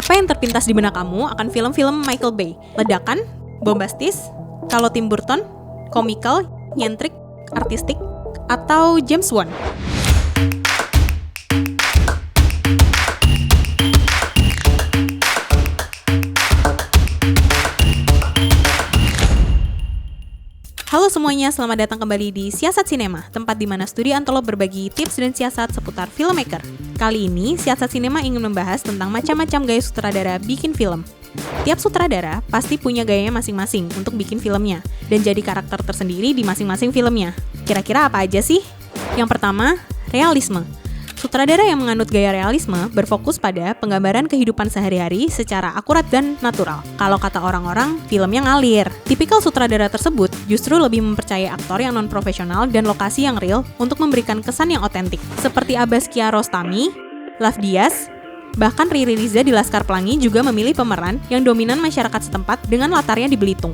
Apa yang terpintas di benak kamu akan film-film Michael Bay? Ledakan? Bombastis? Kalau Tim Burton? Komikal? Nyentrik? Artistik? Atau James Wan? Halo semuanya, selamat datang kembali di Siasat Sinema, tempat di mana studi Antolog berbagi tips dan siasat seputar filmmaker. Kali ini, Siasat Sinema ingin membahas tentang macam-macam gaya sutradara bikin film. Tiap sutradara pasti punya gayanya masing-masing untuk bikin filmnya, dan jadi karakter tersendiri di masing-masing filmnya. Kira-kira apa aja sih? Yang pertama, realisme. Sutradara yang menganut gaya realisme berfokus pada penggambaran kehidupan sehari-hari secara akurat dan natural. Kalau kata orang-orang, filmnya ngalir. Tipikal sutradara tersebut justru lebih mempercayai aktor yang non-profesional dan lokasi yang real untuk memberikan kesan yang otentik. Seperti Abbas Kiarostami, Love Diaz, bahkan Riri Riza di Laskar Pelangi juga memilih pemeran yang dominan masyarakat setempat dengan latarnya di Belitung.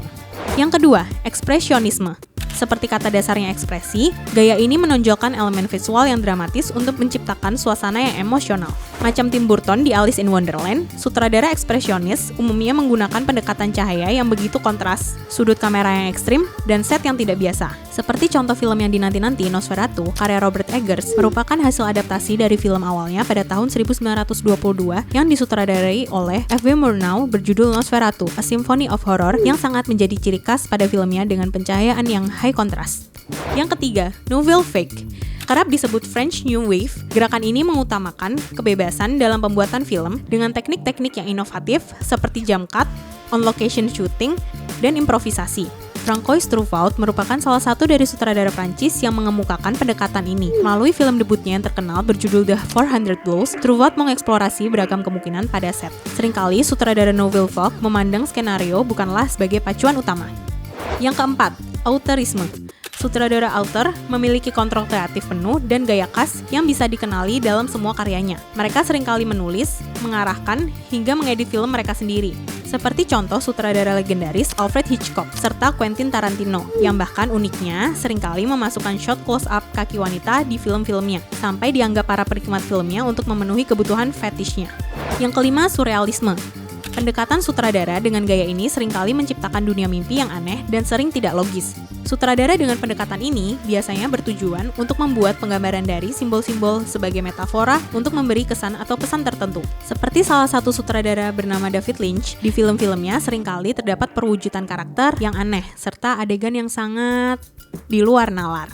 Yang kedua, ekspresionisme. Seperti kata dasarnya ekspresi, gaya ini menonjolkan elemen visual yang dramatis untuk menciptakan suasana yang emosional. Macam Tim Burton di Alice in Wonderland, sutradara ekspresionis umumnya menggunakan pendekatan cahaya yang begitu kontras, sudut kamera yang ekstrim, dan set yang tidak biasa. Seperti contoh film yang dinanti-nanti, Nosferatu, karya Robert Eggers, merupakan hasil adaptasi dari film awalnya pada tahun 1922 yang disutradarai oleh F.W. Murnau berjudul Nosferatu, A Symphony of Horror, yang sangat menjadi ciri khas pada filmnya dengan pencahayaan yang high contrast. Yang ketiga, nouvelle vague. Kerap disebut French New Wave, gerakan ini mengutamakan kebebasan dalam pembuatan film dengan teknik-teknik yang inovatif seperti jump cut, on-location shooting, dan improvisasi. Francois Truffaut merupakan salah satu dari sutradara Prancis yang mengemukakan pendekatan ini. Melalui film debutnya yang terkenal berjudul The 400 Blows, Truffaut mengeksplorasi beragam kemungkinan pada set. Seringkali sutradara nouvelle vague memandang skenario bukanlah sebagai pacuan utama. Yang keempat, autorisme. Sutradara auteur memiliki kontrol kreatif penuh dan gaya khas yang bisa dikenali dalam semua karyanya. Mereka seringkali menulis, mengarahkan, hingga mengedit film mereka sendiri. Seperti contoh sutradara legendaris Alfred Hitchcock serta Quentin Tarantino, yang bahkan uniknya seringkali memasukkan shot close-up kaki wanita di film-filmnya, sampai dianggap para penikmat filmnya untuk memenuhi kebutuhan fetishnya. Yang kelima, surrealisme. Pendekatan sutradara dengan gaya ini seringkali menciptakan dunia mimpi yang aneh dan sering tidak logis. Sutradara dengan pendekatan ini biasanya bertujuan untuk membuat penggambaran dari simbol-simbol sebagai metafora untuk memberi kesan atau pesan tertentu. Seperti salah satu sutradara bernama David Lynch, di film-filmnya seringkali terdapat perwujudan karakter yang aneh, serta adegan yang sangat di luar nalar.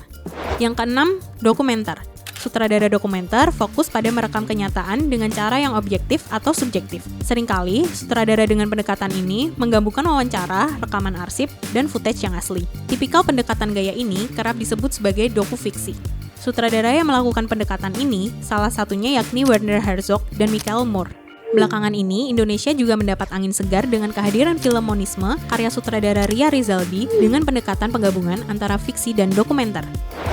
Yang keenam, dokumenter. Sutradara dokumenter fokus pada merekam kenyataan dengan cara yang objektif atau subjektif. Seringkali, sutradara dengan pendekatan ini menggabungkan wawancara, rekaman arsip, dan footage yang asli. Tipikal pendekatan gaya ini kerap disebut sebagai dokufiksi. Sutradara yang melakukan pendekatan ini, salah satunya yakni Werner Herzog dan Michael Moore. Belakangan ini, Indonesia juga mendapat angin segar dengan kehadiran film Monisme, karya sutradara Ria Rizaldi dengan pendekatan penggabungan antara fiksi dan dokumenter.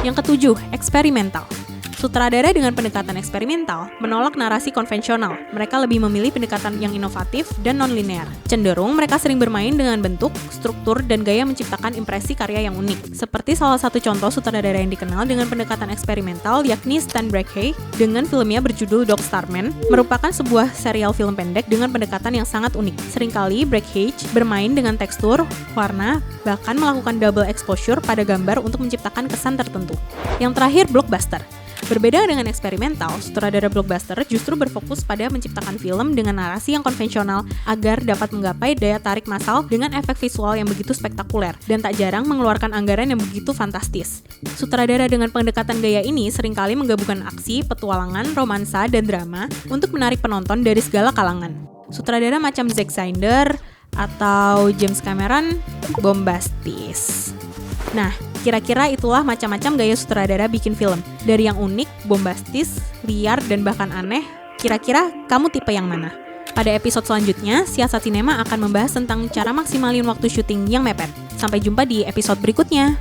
Yang ketujuh, eksperimental. Sutradara dengan pendekatan eksperimental menolak narasi konvensional. Mereka lebih memilih pendekatan yang inovatif dan non-linear. Cenderung mereka sering bermain dengan bentuk, struktur, dan gaya menciptakan impresi karya yang unik. Seperti salah satu contoh sutradara yang dikenal dengan pendekatan eksperimental yakni Stan Brakhage dengan filmnya berjudul Dog Starman, merupakan sebuah serial film pendek dengan pendekatan yang sangat unik. Seringkali Brakhage bermain dengan tekstur, warna, bahkan melakukan double exposure pada gambar untuk menciptakan kesan tertentu. Yang terakhir, blockbuster. Berbeda dengan eksperimental, sutradara blockbuster justru berfokus pada menciptakan film dengan narasi yang konvensional agar dapat menggapai daya tarik massal dengan efek visual yang begitu spektakuler dan tak jarang mengeluarkan anggaran yang begitu fantastis. Sutradara dengan pendekatan gaya ini seringkali menggabungkan aksi, petualangan, romansa, dan drama untuk menarik penonton dari segala kalangan. Sutradara macam Zack Snyder atau James Cameron bombastis. Nah, kira-kira itulah macam-macam gaya sutradara bikin film. Dari yang unik, bombastis, liar, dan bahkan aneh, kira-kira kamu tipe yang mana? Pada episode selanjutnya, Siasat Sinema akan membahas tentang cara maksimalin waktu syuting yang mepet. Sampai jumpa di episode berikutnya.